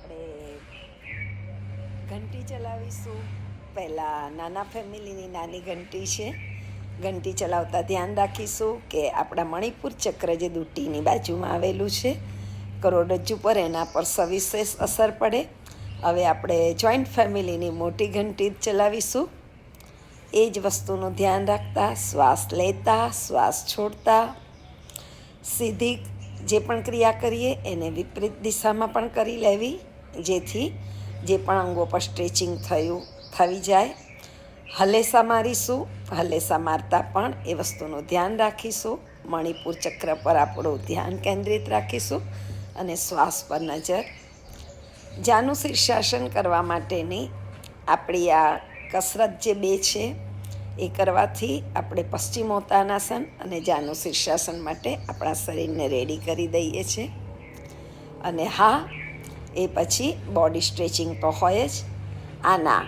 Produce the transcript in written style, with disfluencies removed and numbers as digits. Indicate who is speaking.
Speaker 1: આપણે ઘંટી ચલાવીશું. પહેલાં નાના ફેમિલીની નાની ઘંટી છે. ઘંટી ચલાવતા ધ્યાન રાખીશું કે આપણા મણિપુર ચક્ર જે દુટીની બાજુમાં આવેલું છે કરોડરજ્જુ પર, એના પર સવિશેષ અસર પડે. હવે આપણે જોઈન્ટ ફેમિલીની મોટી ઘંટી જ ચલાવીશું. એ જ વસ્તુનું ધ્યાન રાખતા, શ્વાસ લેતા, શ્વાસ છોડતા, સીધી જે પણ ક્રિયા કરીએ એને વિપરીત દિશામાં પણ કરી લેવી, જેથી જે પણ અંગો પર સ્ટ્રેચિંગ થઈ જાય. હલેસા મારીશું. હલેસા મારતા પણ એ વસ્તુનું ધ્યાન રાખીશું. મણિપુર ચક્ર પર આપણું ધ્યાન કેન્દ્રિત રાખીશું અને શ્વાસ પર નજર. જાનું શીર્ષાસન કરવા માટેની આપણી આ કસરત જે બે છે એ કરવાથી આપણે પશ્ચિમોત્તાનાસન અને જાનું શીર્ષાસન માટે આપણા શરીરને રેડી કરી દઈએ છીએ. અને હા, એ પછી બોડી સ્ટ્રેચિંગ તો હોય જ. આના